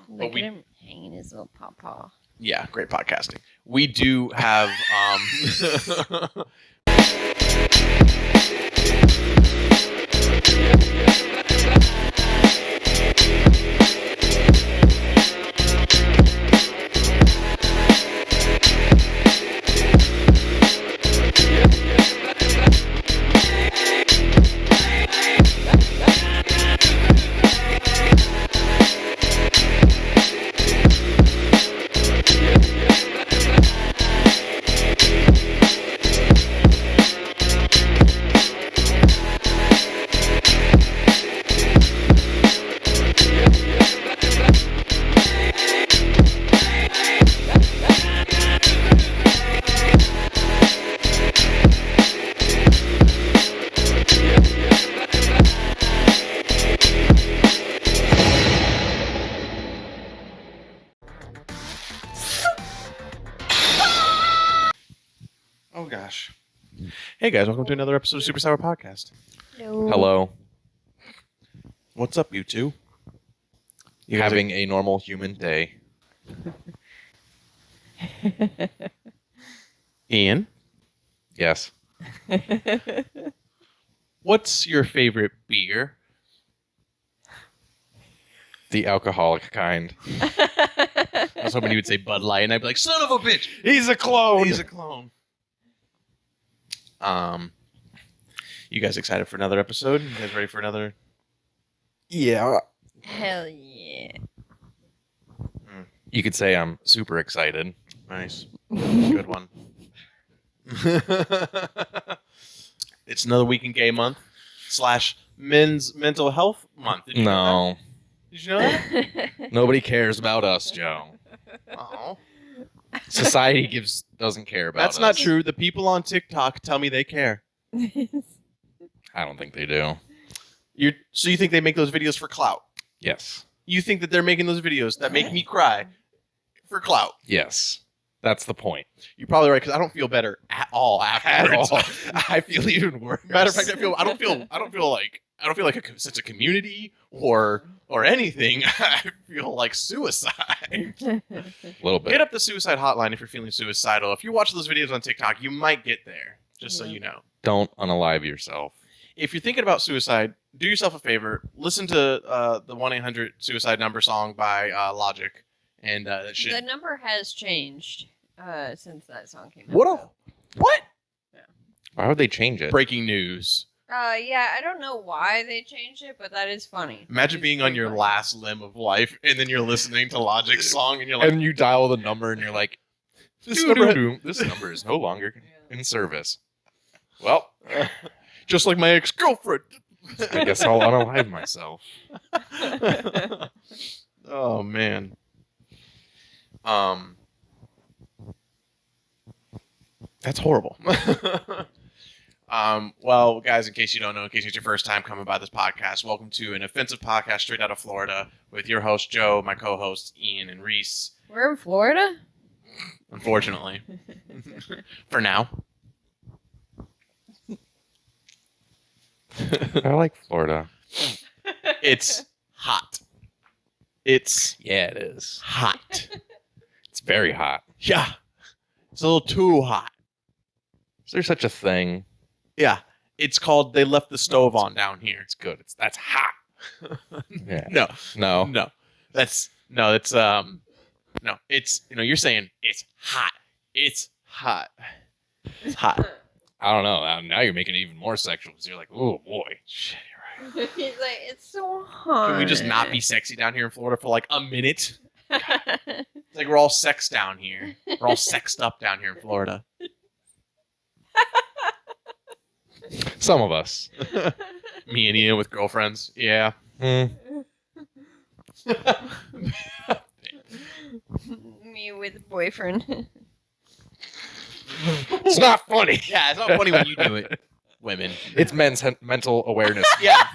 Look at him hanging his little paw. Yeah, great podcasting. We do have oh gosh. Hey guys, welcome to another episode of SuperSour Podcast. Hello. What's up, you two? You having a normal human day? Ian, Yes. what's your favorite beer? The alcoholic kind. I was hoping you would say Bud Light, and I'd be like, son of a bitch! He's a clone. He's a clone. You guys excited for another episode? You guys ready for another? Yeah. Hell yeah. You could say I'm super excited. Nice. Good one. It's another week in gay month / men's mental health month. Did you know No. that? Did you know that? Nobody cares about us, Joe. Oh. Society doesn't care about That's us. not true. The people on TikTok tell me they care. I don't think they do. So you think they make those videos for clout? Yes. You think that they're making those videos that make me cry for clout? Yes. That's the point. You're probably right, because I don't feel better at all afterwards. I feel even worse. Matter of fact, I don't feel like a sense of community or anything. I feel like suicide. A little bit. Hit up the suicide hotline if you're feeling suicidal. If you watch those videos on TikTok, you might get there. Just so you know. Don't unalive yourself. If you're thinking about suicide, do yourself a favor. Listen to the 1-800-SUICIDE number song by Logic, and that should. The number has changed since that song came out. What? Why would they change it? Breaking news. Yeah, I don't know why they changed it, but that is funny. Imagine being on your last limb of life, and then you're listening to Logic's song, and you're like, And you dial the number, and you're like, this number is no longer in service. Well, just like my ex-girlfriend. I guess I'll unalive myself. Oh man. That's horrible. Well, guys, in case you don't know, in case it's your first time coming by this podcast, welcome to an offensive podcast straight out of Florida with your host Joe, my co-hosts Ian and Reese. We're in Florida? Unfortunately. For now. I like Florida. It's hot. It's Yeah, it is. hot. It's very hot. Yeah. It's a little too hot. Is there such a thing? Yeah. It's called they left the stove on down here. It's good. That's hot. Yeah. No. No. No. It's you're saying it's hot. It's hot. It's hot. I don't know. Now you're making it even more sexual because you're like, oh boy. Shit, you're right. He's like, it's so hot. Can we just not be sexy down here in Florida for like a minute? It's like we're all sexed down here. We're all sexed up down here in Florida. Some of us. Me and Ian with girlfriends. Yeah. Me with a boyfriend. It's not funny. Yeah, it's not funny when you do it, women. It's men's mental awareness. Yeah.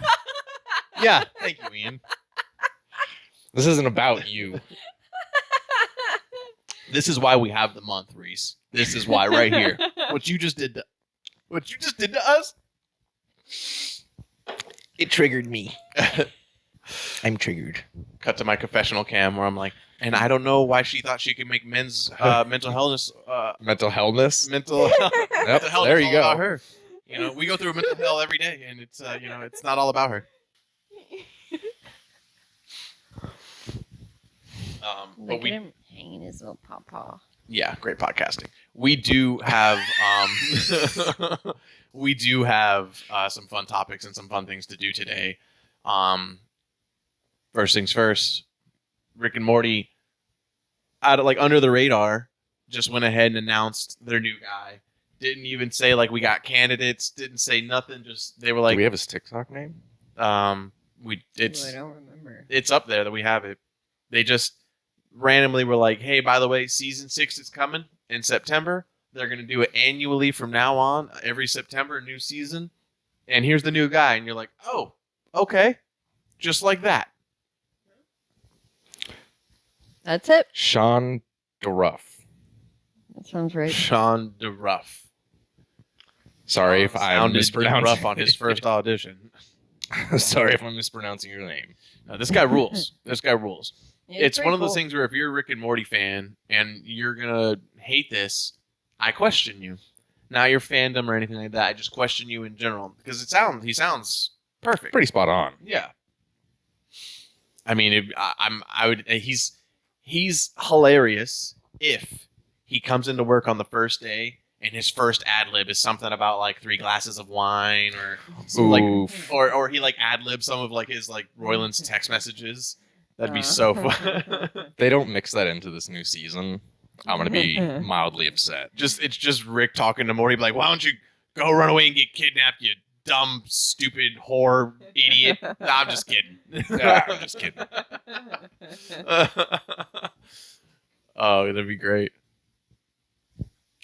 Yeah. Thank you, Ian. This isn't about you. This is why we have the month, Reese. This is why right here. What you just did to us, It triggered me. I'm triggered. Cut to my confessional cam where I'm like, and I don't know why she thought she could make men's mental health Mental healthness. mental Yep, health there is you all go. about her. You know, we go through mental hell every day, and it's it's not all about her. But Look at him hanging his little pawpaw. yeah, great podcasting. We do have some fun topics and some fun things to do today. First things first, Rick and Morty, under the radar, just went ahead and announced their new guy. Didn't even say like we got candidates. Didn't say nothing. Just they were like, Do we have his TikTok name? I don't remember. It's up there that we have it. They just randomly were like, hey, by the way, season 6 is coming in September. They're going to do it annually from now on, every September, new season. And here's the new guy. And you're like, oh, okay. Just like that. That's it. Sean DeRuff. That sounds right. Sean DeRuff. Sorry if I'm Sounded mispronouncing. rough on his first audition. Sorry if I'm mispronouncing your name. No, this guy rules. This guy rules. Yeah, It's one pretty of those cool. things where if you're a Rick and Morty fan and you're gonna hate this, I question you. Not your fandom or anything like that. I just question you in general because he sounds perfect. Pretty spot on. Yeah. I mean, he's hilarious if he comes into work on the first day and his first ad lib is something about like 3 glasses of wine Oof. or he like ad libs some of like his like Royland's text messages. That'd be so fun. They don't mix that into this new season. I'm gonna be mildly upset. It's just Rick talking to Morty, like, why don't you go run away and get kidnapped, you dumb, stupid, whore, idiot. Nah, I'm just kidding. I'm just kidding. Oh, that'd be great.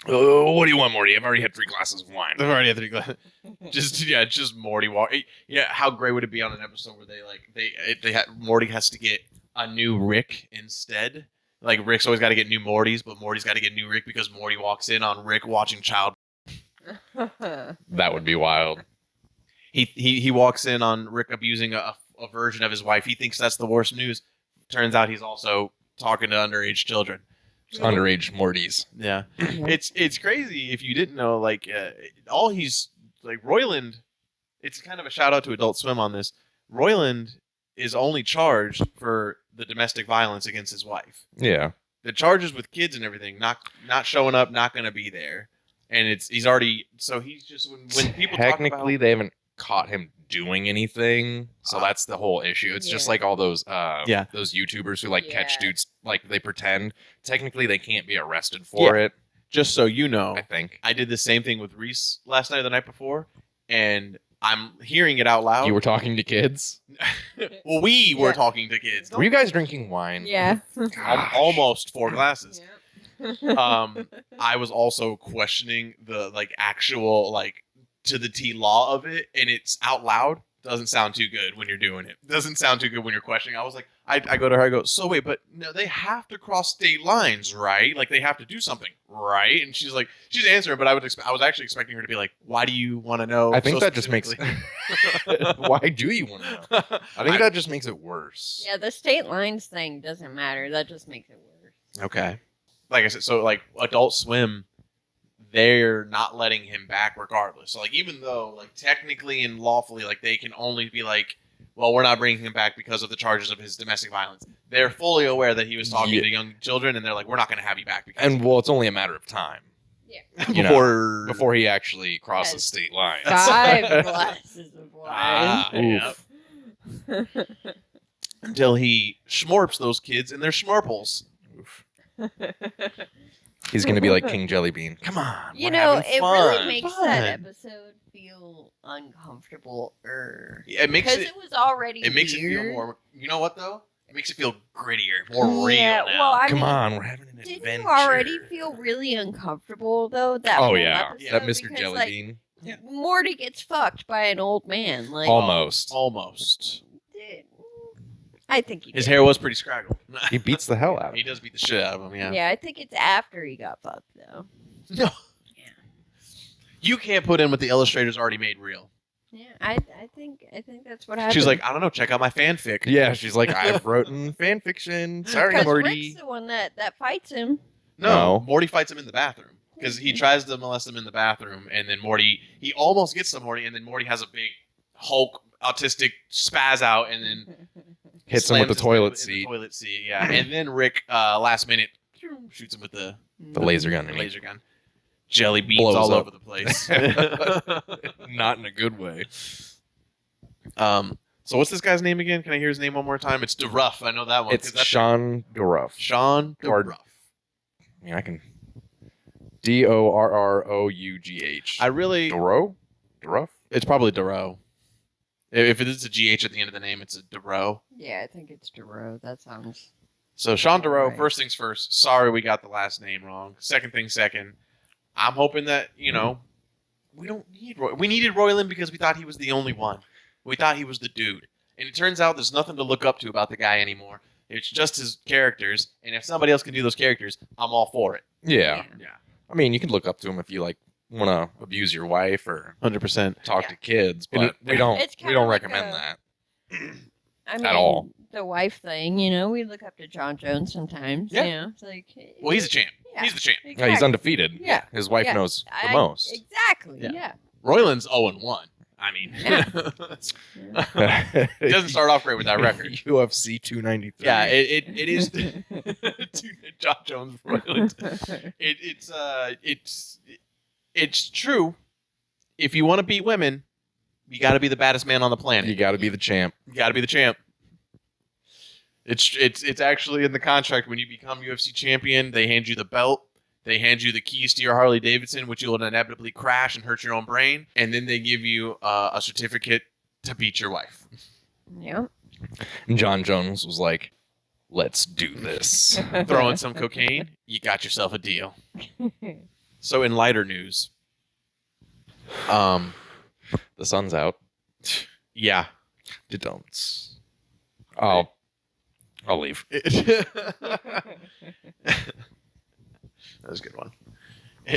Oh, what do you want, Morty? I've already had 3 glasses of wine. I've already had 3 glasses. Just Morty walk. Yeah, how great would it be on an episode where Morty has to get a new Rick instead? Like Rick's always got to get new Mortys, but Morty's got to get new Rick because Morty walks in on Rick watching child. That would be wild. He walks in on Rick abusing a version of his wife. He thinks that's the worst news. Turns out he's also talking to underage children. Underage Mortys. Yeah. It's crazy if you didn't know. Like all he's like Royland. It's kind of a shout out to Adult Swim on this. Royland is only charged for the domestic violence against his wife. Yeah. The charges with kids and everything, not showing up, not going to be there. And he's already so he's just when people technically talk about, they haven't caught him doing anything, so that's the whole issue. It's just like all those those YouTubers who like catch dudes like they pretend. Technically they can't be arrested for it. Just so you know, I think I did the same thing with Reese last night or the night before, and I'm hearing it out loud. you were talking to kids. Well, we were talking to kids. Were you guys drinking wine? Yeah. Almost 4 glasses. Yeah. I was also questioning the like actual like to the T law of it, and it's out loud. Doesn't sound too good when you're doing it. Doesn't sound too good when you're questioning. I was like, I go to her, I go, so wait, but no, they have to cross state lines, right? Like they have to do something, right? And she's like, she's answering, but I was actually expecting her to be like, why do you want to know? I think so that just makes. specifically? Why do you want to know? I think that just makes it worse. Yeah, the state lines thing doesn't matter. That just makes it worse. Okay. Like I said, so like Adult Swim, they're not letting him back regardless. So like even though like technically and lawfully like they can only be like, well, we're not bringing him back because of the charges of his domestic violence. They're fully aware that he was talking to young children, and they're like, we're not going to have you back because And well, it's only a matter of time Yeah. you know, before he actually crosses Yes. state lines. 5 glasses of wine. Yep. Until he schmorps those kids in their schmorples. Oof. He's gonna be like King Jellybean. Come on, You we're know, having it fun. really makes Fun. that episode feel uncomfortable. Yeah, it makes Because it. it was already It makes it feel weird. more. You know what though? It makes it feel grittier, more real Yeah, now. well, I Come mean, on, we're having an didn't adventure. you already feel really uncomfortable though? That Oh whole yeah, episode? that Mr. Because, Jellybean. like, Morty gets fucked by an old man. Like Almost. Almost. I think he His did. hair was pretty scraggled. He beats the hell out of He him. does beat the shit out of him. Yeah. Yeah, I think it's after he got fucked though. No. Yeah. You can't put in what the illustrators already made real. Yeah, I think that's what happened. She's like, I don't know. Check out my fanfic. Yeah, she's like, I've written fan fiction. Sorry, because Morty. Rick's the one that fights him. No, Morty fights him in the bathroom because he tries to molest him in the bathroom, and then he almost gets to Morty, and then Morty has a big Hulk autistic spaz out, and then hits him with the toilet seat. seat. Yeah, and then Rick last minute shoots him with the laser gun. Laser gun. Jelly beans Blows all up. over the place. Not in a good way. So what's this guy's name again? Can I hear his name one more time? It's DeRuff. I know that one. It's Sean DeRuff. Sean DeRuff. I mean, I can. DORROUGH. I really. DeRuff? It's probably DeRoe. If it is a GH at the end of the name, it's a DeRoe. Yeah, I think it's DeRoe. That sounds. So Sean DeRoe, Right. first things first. Sorry we got the last name wrong. Second thing second. I'm hoping that, we don't need Roy. We needed Royland because we thought he was the only one. We thought he was the dude. And it turns out there's nothing to look up to about the guy anymore. It's just his characters. And if somebody else can do those characters, I'm all for it. Yeah. Yeah. I mean, you can look up to him if you want to abuse your wife or 100%. talk to kids, but And we don't It's we kinda don't like recommend a- that. I mean, At all. The wife thing, we look up to John Jones sometimes. Yeah. It's like. Well, he's a champ. Yeah, He's the champ. Yeah, he's exactly. undefeated. Yeah. His wife Yeah. knows the most. Exactly. Yeah. Yeah. Royland's 0-1. I mean, he doesn't start off great with that record. UFC 293. Yeah, it is John Jones Royland. It's true. If you want to beat women, you got to be the baddest man on the planet. You got to be the champ. You got to be the champ. It's actually in the contract. When you become UFC champion, they hand you the belt. They hand you the keys to your Harley Davidson, which you'll inevitably crash and hurt your own brain. And then they give you a certificate to beat your wife. Yeah. And John Jones was like, let's do this. Throw in some cocaine, you got yourself a deal. So in lighter news, The sun's out. yeah. You don't. I'll leave. That was a good one.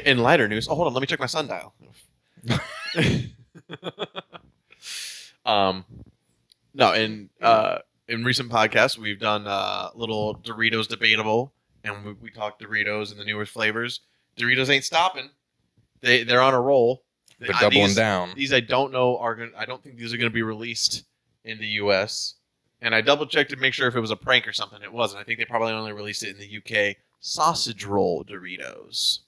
In lighter news, hold on, let me check my sundial. No, in recent podcasts, we've done little Doritos debatable, and we talked Doritos and the newer flavors. Doritos ain't stopping; they're on a roll. They're doubling down. These I don't know I don't think these are going to be released in the U.S. And I double checked to make sure if it was a prank or something. It wasn't. I think they probably only released it in the U.K. Sausage roll Doritos.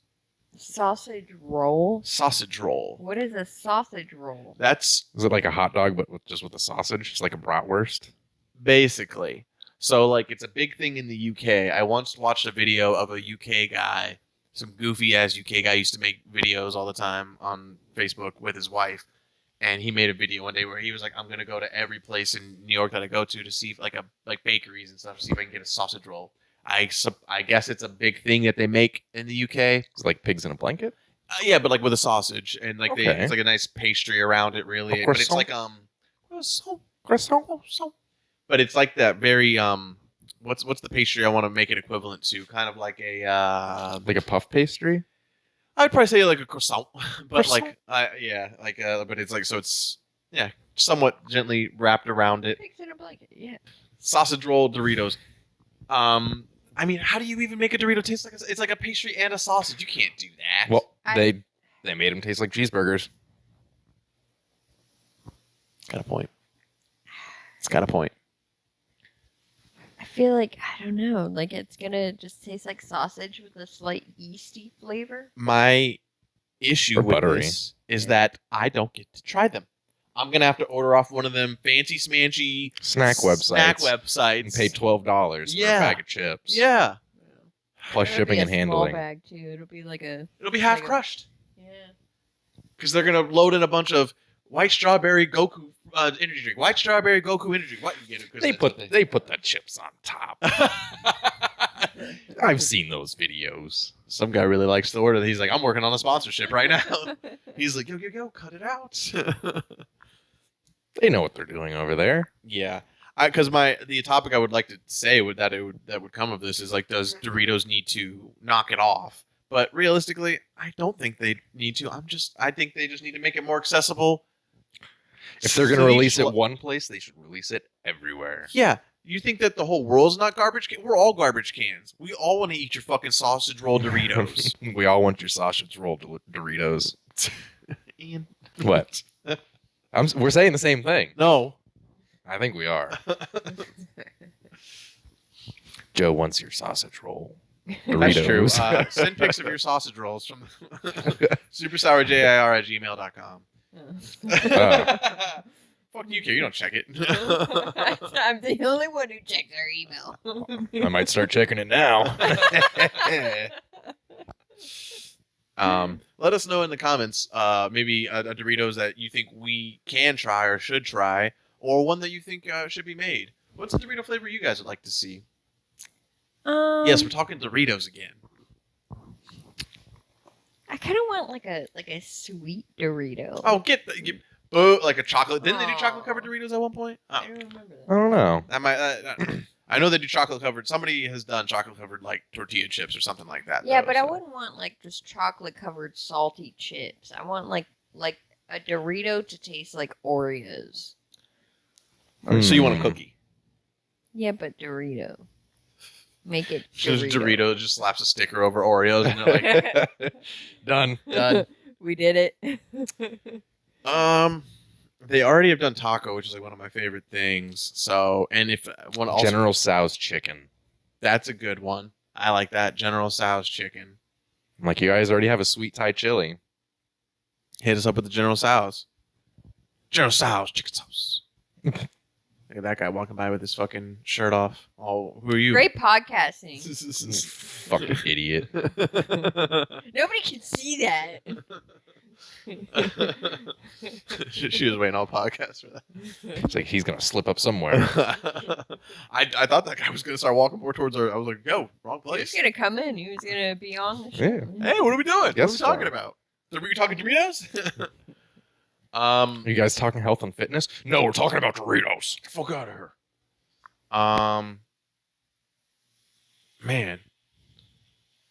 Sausage roll? Sausage roll. What is a sausage roll? That's Is it like a hot dog, but just with a sausage? It's like a bratwurst? basically. So, like, it's a big thing in the UK. I once watched a video of a UK guy, some goofy-ass UK guy used to make videos all the time on Facebook with his wife. And he made a video one day where he was like, I'm going to go to every place in New York that I go to see, like bakeries and stuff, see if I can get a sausage roll. I guess it's a big thing that they make in the UK. It's like pigs in a blanket? Yeah, but like with a sausage. And like Okay. it's like a nice pastry around it, really. A But it's croissant. like, Croissant. but it's like that very what's the pastry I want to make it equivalent to? Kind of like a Like a puff pastry? I'd probably say like a croissant, but Croissant? but it's like, so it's somewhat gently wrapped around it. Pigs in a blanket, yeah. Sausage roll Doritos. I mean, how do you even make a Dorito taste like it's like a pastry and a sausage? You can't do that. Well, I- they made them taste like cheeseburgers. Got a point. It's got a point. I feel like, I don't know, like it's gonna just taste like sausage with a slight yeasty flavor. My issue Or with buttery. this is that I don't get to try them. I'm gonna have to order off one of them fancy smancy Snack snack websites. websites And pay $12 for Yeah. a bag of chips. Yeah, Plus It'll shipping be a and handling. Small bag too. It'll be like a it'll be half Like a- crushed yeah. because they're gonna load in a bunch of white strawberry Goku energy drink, white strawberry Goku energy drink. What you get it? 'Cause They that's put what they put the chips on top. I've seen those videos. Some guy really likes the order. He's like, I'm working on a sponsorship right now. He's like, yo, cut it out. They know what they're doing over there. Yeah, because the topic I would like to say that would come of this is like, does Doritos need to knock it off? But realistically, I don't think they need to. I think they just need to make it more accessible If they're going to release it one place, they should release it everywhere. Yeah. You think that the whole world's not garbage can? We're all garbage cans. We all want to eat your fucking sausage roll Doritos. We all want your sausage roll Doritos. Ian. What? We're saying the same thing. No. I think we are. Joe wants your sausage roll. Doritos. That's true. Send pics of your sausage rolls from supersourjir@gmail.com. Fuck you, care. You don't check it. I'm the only one who checks our email. I might start checking it now. Let us know in the comments, maybe a Doritos that you think we can try or should try, or one that you think should be made. What's the Dorito flavor you guys would like to see? Yes, we're talking Doritos again. I kind of want like a sweet Dorito. Oh, like a chocolate. Didn't they do chocolate covered Doritos at one point? Oh. I don't remember that. I don't know. I know they do chocolate covered. Somebody has done chocolate covered like tortilla chips or something like that. Yeah, but I wouldn't want like just chocolate covered salty chips. I want like a Dorito to taste like Oreos. So you want a cookie? Yeah, but Dorito. Make it Just Dorito. just slaps a sticker over Oreos and they're like, Done. We did it. they already have done taco, which is like one of my favorite things. So, and if one also General Tso's chicken. that's a good one. I like that General Tso's chicken. I'm like, you guys already have a sweet Thai chili. Hit us up with the General Tso's. General Tso's chicken sauce. Look at that guy walking by with his fucking shirt off. Oh, who are you? Great podcasting. Fucking idiot. Nobody can see that. she was waiting all podcast for that. It's like he's gonna slip up somewhere. I thought that guy was gonna start walking more towards our. I was like, "Go, wrong He was place." gonna come in. He was gonna be on the show. Yeah. Hey, what are we doing? Guest What are we talking star. about? Are we talking Doritos? Are you guys talking health and fitness? No, we're talking about Doritos. Get the fuck out of here. Man,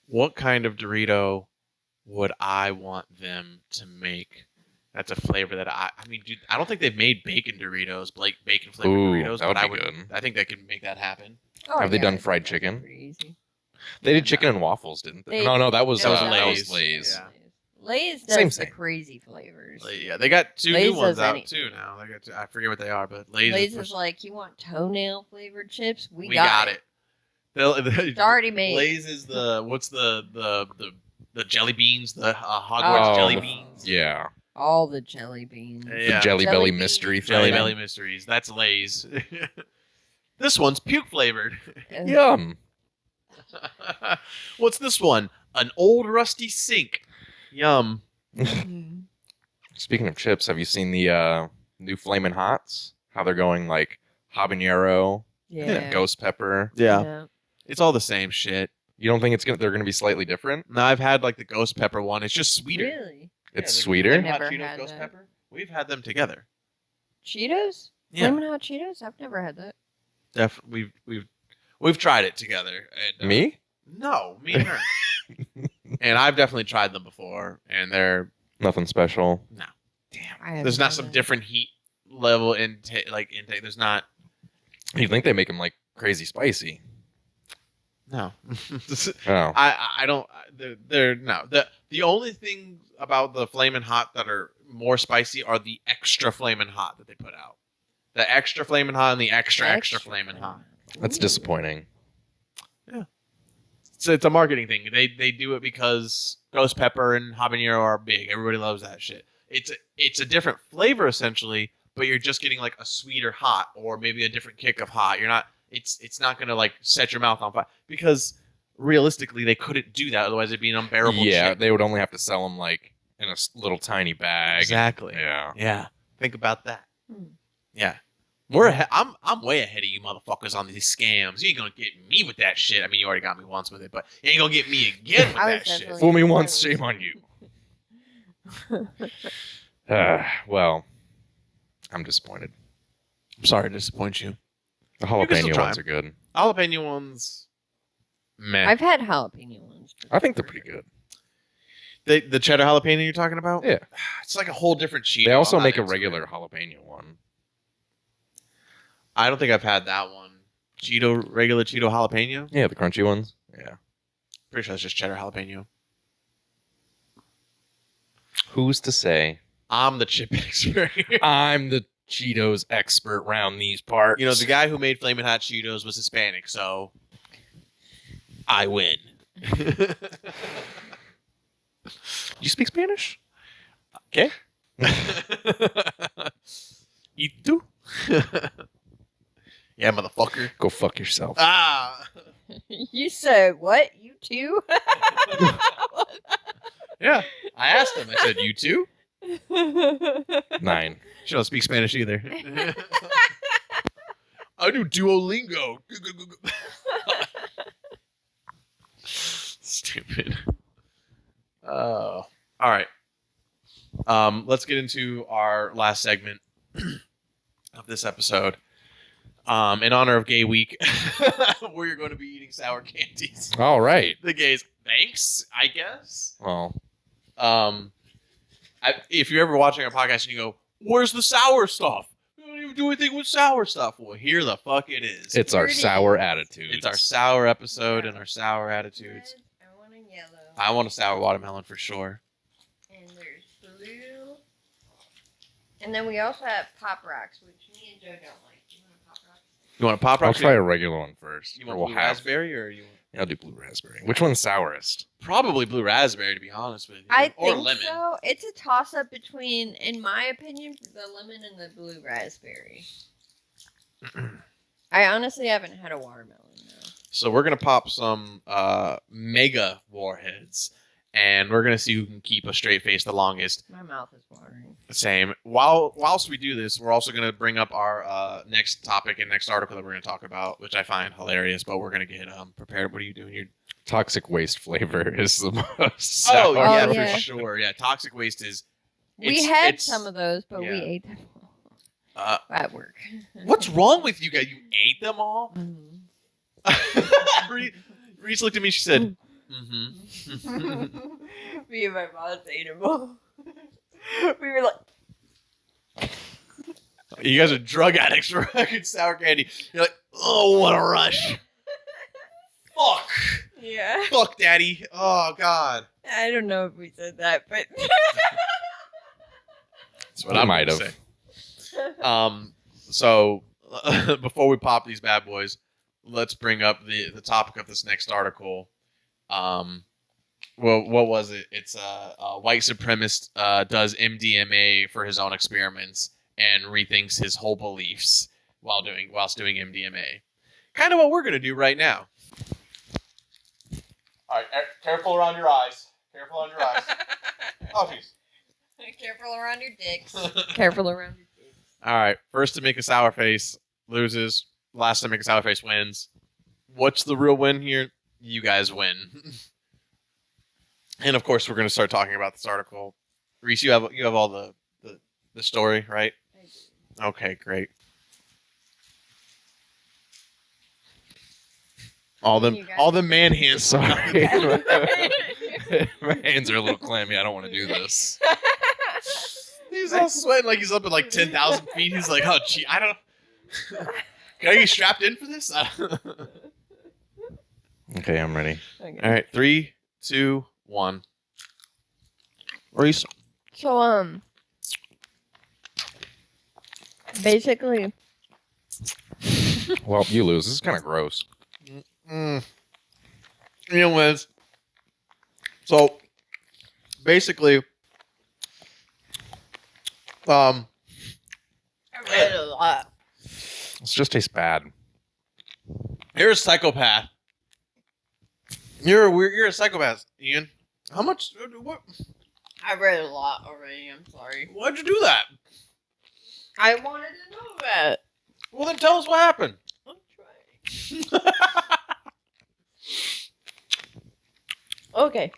what kind of Dorito would I want them to make? That's a flavor that I mean, dude, I don't think they've made bacon Doritos, bacon flavored Doritos, that would but be good. I think they can make that happen. Oh, Have they done that's fried chicken? pretty easy. They did chicken and waffles, didn't they? They- No, that was That was Lay's. Lay's. Yeah. Lay's does Same the thing. crazy flavors. Yeah, they got two Lay's new ones does out any- too now. They got I forget what they are, but Lay's, Lay's is like, you want toenail flavored chips? we got it. It's already made. Lay's is the what's the jelly beans, the Hogwarts Oh, jelly beans. Yeah. All the jelly beans. Yeah. The Jelly Jelly Belly bean. mystery Jelly thing. Belly mysteries. That's Lay's. This one's puke flavored. Ugh. Yum. What's this one? An old rusty sink. Yum. Mhm. Speaking of chips, have you seen the new Flamin' Hots? How they're going like habanero, Yeah. ghost pepper. Yeah. It's all the same shit. You don't think they're gonna be slightly different? No, I've had like the ghost pepper one. It's just sweeter. Really? It's the sweeter. Flamin' Hot Never Cheetos had ghost that. pepper. We've had them together. Cheetos? Yeah, Flamin' Hot Cheetos? I've never had that. we've tried it together. And, Me? No, me and her. And I've definitely tried them before, and they're Nothing special. there's not some different heat level intake. There's not. You think they make them like crazy spicy? No. Oh, I don't. They're no. The only thing about the Flamin' Hot that are more spicy are the extra Flamin' Hot that they put out. The extra Flamin' Hot and the extra Flamin' Hot. that's disappointing. So it's a marketing thing. They do it because ghost pepper and habanero are big. Everybody loves that shit. It's a different flavor essentially, but you're just getting like a sweeter hot or maybe a different kick of hot. You're not. It's not gonna like set your mouth on fire because realistically they couldn't do that. Otherwise it'd be an unbearable. Yeah, chip. they would only have to sell them like in a little tiny bag. Exactly. Yeah. Yeah. Think about that. Hmm. Yeah. I'm way ahead of you motherfuckers on these scams. You ain't gonna get me with that shit. I mean, you already got me once with it, but you ain't gonna get me again with I was that shit. definitely- Fool me once, shame on you. Well, I'm disappointed. I'm sorry to disappoint you. The You can still jalapeno try ones are good. Jalapeno ones, meh. I've had jalapeno ones. I think they're pretty good. The cheddar jalapeno you're talking about? Yeah. It's like a whole different Cheeto. They also I'm not make a into regular it. jalapeno one. I don't think I've had that one. Regular Cheeto jalapeno? Yeah, the crunchy ones. Yeah. Pretty sure it's just cheddar jalapeno. Who's to say? I'm the chip expert. I'm the Cheetos expert round these parts. You know, the guy who made Flamin' Hot Cheetos was Hispanic, so I win. You speak Spanish? Okay. ¿Y tú? Yeah, motherfucker. Go fuck yourself. Ah. You said what? You too? Yeah. I asked him. I said, you too? 9. She don't speak Spanish either. I do Duolingo. Stupid. Oh. All right. Let's get into our last segment of this episode. In honor of Gay Week, we're going to be eating sour candies. All right. The gays, thanks, I guess. Well, If you're ever watching our podcast and you go, "Where's the sour stuff? We don't even do anything with sour stuff." Well, here the fuck it is. it's our sour attitude. It's our sour episode and our sour attitudes. Red, I want a yellow. I want a sour watermelon for sure. And there's blue. And then we also have Pop Rocks, which me and Joe don't like. You want a Pop Rock? You want a pop I'll rock? try a regular one first. You or want we'll blue have. raspberry or you? Yeah, I'll do blue raspberry. Which one's sourest? Probably blue raspberry, to be honest with you. I or think lemon. so. It's a toss up between, in my opinion, the lemon and the blue raspberry. I honestly haven't had a watermelon though. So we're gonna pop some mega warheads, and we're gonna see who can keep a straight face the longest. My mouth is watering. Same. Whilst we do this, we're also gonna bring up our next topic and next article that we're gonna talk about, which I find hilarious. But we're gonna get prepared. What are you doing? You're... Toxic waste flavor is the most Oh sour. yeah, Oh, yeah. for sure. Yeah, toxic waste is. We had it's- some of those, but we yeah. ate them Uh, at work. what's wrong with you guys? You ate them all? Mhm. Reese looked at me. She said, "Mm-hmm." Me and my mom ate them all. We were like, You guys are drug addicts for fucking sour candy. You're like, oh, what a rush. Fuck. yeah. Fuck, daddy. Oh, God. I don't know if we said that, but That's what I I'm might gonna have. say. So, before we pop these bad boys, let's bring up the topic of this next article. Well, what was it? It's a white supremacist does MDMA for his own experiments and rethinks his whole beliefs whilst doing MDMA. Kind of what we're gonna do right now. All right, careful around your eyes. Careful around your eyes. Oh, jeez. careful around your dicks. Careful around your dicks. All right, first to make a sour face loses. Last to make a sour face wins. What's the real win here? You guys win. And of course, we're going to start talking about this article. Reese, you have all the story, right? I do. Okay, great. All the man hands. Sorry. My hands are a little clammy. I don't want to do this. He's all sweating like he's up at like 10,000 feet. He's like, oh, gee, I don't. Can I get strapped in for this? Okay, I'm ready. Okay. All right, 3, 2, 1. Reese. So, basically, Well, you lose. This is kind of gross. Anyways, so basically, I read a lot. It just tastes bad. you're a psychopath. You're a psychopath, Ian. How much? What? I read a lot already. I'm sorry. Why'd you do that? I wanted to know that. Well, then tell us what happened. I'm trying. Okay.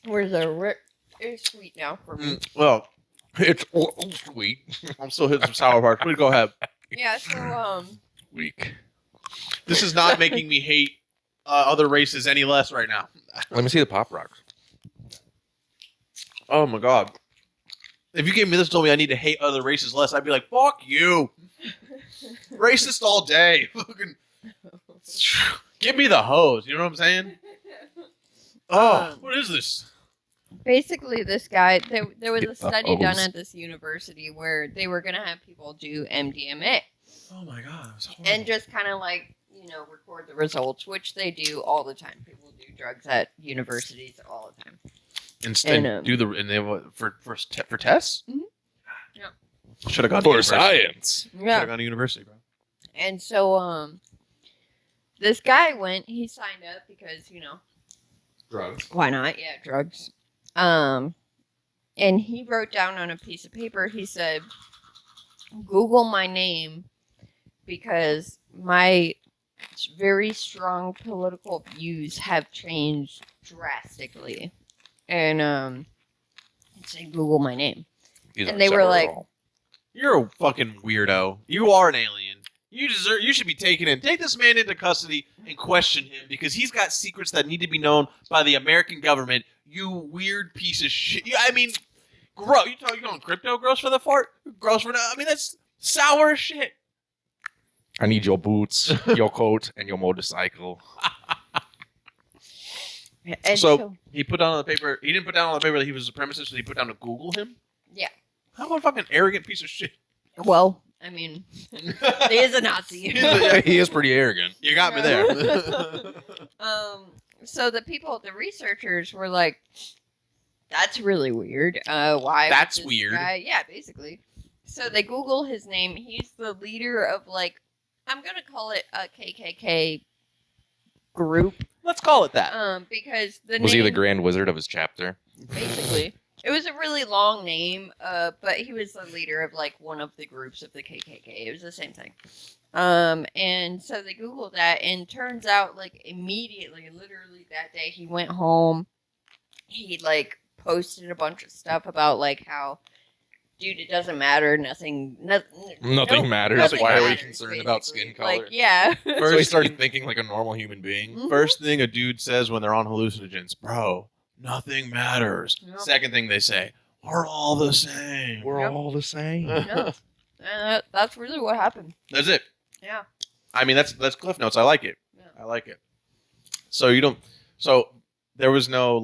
Where's the Rick? It's sweet now for me. Well, It's sweet. I'm still hitting some sour parts. Please go ahead. Yeah. So Weak. This is not making me hate other races any less right now. Let me see the Pop Rocks. Oh my god. If you gave me this and told me I need to hate other races less, I'd be like, fuck you. Racist all day. Fucking give me the hose. You know what I'm saying? Oh, what is this? Basically, this guy, there was Get a the study done hose. at this university where they were going to have people do MDMA Oh my god, that was horrible. and just kind of like, record the results, which they do all the time. People do drugs at universities all the time. and do the and they what for tests? Mhm. Yeah. Should have gone to For university. science. Should have gone to university, bro. And so, this guy he signed up because, Drugs. why not? Yeah, drugs. And he wrote down on a piece of paper, he said, Google my name because my very strong political views have changed drastically. And, he said, Google my name. And they were like, You're a fucking weirdo. You are an alien. You should be taken in. Take this man into custody and question him because he's got secrets that need to be known by the American government. You weird piece of shit. I mean, gross. You calling crypto gross for the fart? Gross for I mean, that's sour as shit. I need your boots, your coat, and your motorcycle. and So he put down on the paper. He didn't put down on the paper that he was a supremacist. So he put down to Google him. Yeah. How about a fucking arrogant piece of shit? well, I mean, he is a Nazi. He is pretty arrogant. You got me there. So the researchers were like, that's really weird. Why? would That's this weird. guy-" Yeah, basically. So they Google his name. He's the leader of I'm gonna call it a KKK group. Let's call it that. Because the Was name, he the Grand Wizard of his chapter? basically. It was a really long name, but he was the leader of one of the groups of the KKK. It was the same thing. And so they Googled that, and turns out immediately, literally that day, he went home. He posted a bunch of stuff about how, dude, it doesn't matter. Nothing Nothing matters. nothing Why are we matters, concerned about basically. skin color? Yeah. So he started thinking like a normal human being. Mhm. First thing a dude says when they're on hallucinogens, bro, nothing matters. Yep. Second thing they say, we're all the same. We're Yep. all the same. No. That's really what happened. That's it. Yeah. I mean, that's Cliff Notes. I like it. Yeah. I like it. So there was no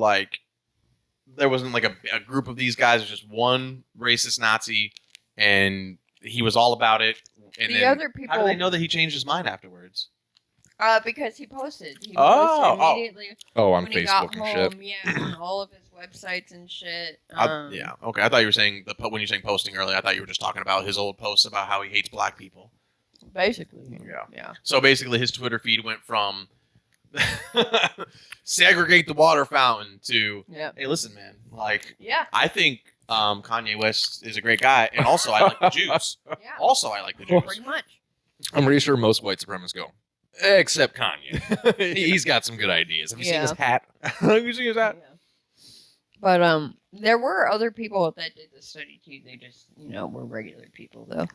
there wasn't a group of these guys. There's just one racist Nazi, and he was all about it. And The then, other how do people, they know that he changed his mind afterwards? because he posted. He Oh, posted immediately Oh, on when he got Facebook and shit. home. Yeah, on all of his websites and shit. Yeah. Okay. I thought you were saying when you were saying posting earlier. I thought you were just talking about his old posts about how he hates black people. Basically. Yeah. Yeah. So basically, his Twitter feed went from segregate the water fountain to Yeah. hey, listen, man. Yeah. I think Kanye West is a great guy, and also I like the Jews. Yeah. Also, I like the Jews. Pretty much. I'm pretty sure most white supremacists go, except Kanye. He's got some good ideas. Have you seen his hat? You see his hat? Yeah. But there were other people that did the study too. They just were regular people though.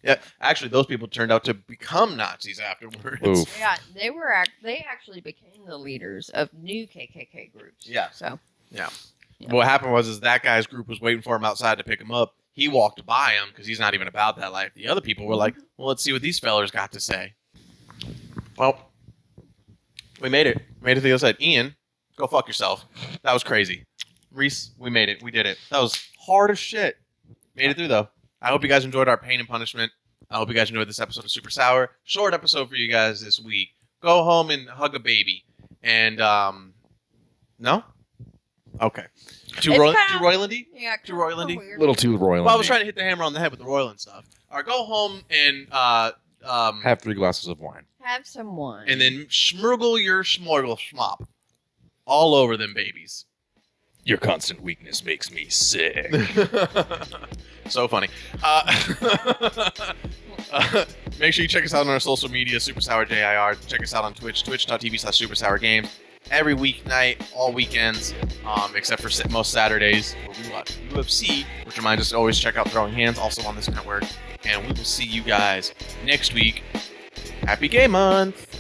Yeah. Actually, those people turned out to become Nazis afterwards. Oof. Yeah, they actually became the leaders of new KKK groups. Yeah. So. Yeah. What happened was that guy's group was waiting for him outside to pick him up. He walked by him because he's not even about that life. The other people were like, well, let's see what these fellers got to say. Well, we made it. Made it to the other side. Ian, go fuck yourself. That was crazy. Reese, we made it. We did it. That was hard as shit. Made it through, though. I hope you guys enjoyed our pain and punishment. I hope you guys enjoyed this episode of Super Sour. Short episode for you guys this week. Go home and hug a baby. And, no? Okay. Too Roylandy? Yeah. Too Roylandy? A little too royal. Well, I was trying to hit the hammer on the head with the Royland stuff. All right, go home and Have 3 glasses of wine. Have some wine. and then schmurgle your schmorgle schmop all over them babies. Your constant weakness makes me sick. So funny. Make sure you check us out on our social media, Super Sour JIR. Check us out on Twitch, twitch.tv/SuperSourGames. Every weeknight, all weekends, except for most Saturdays, where we watch UFC, which reminds us to always check out Throwing Hands, also on this network. And we will see you guys next week. Happy Gay Month!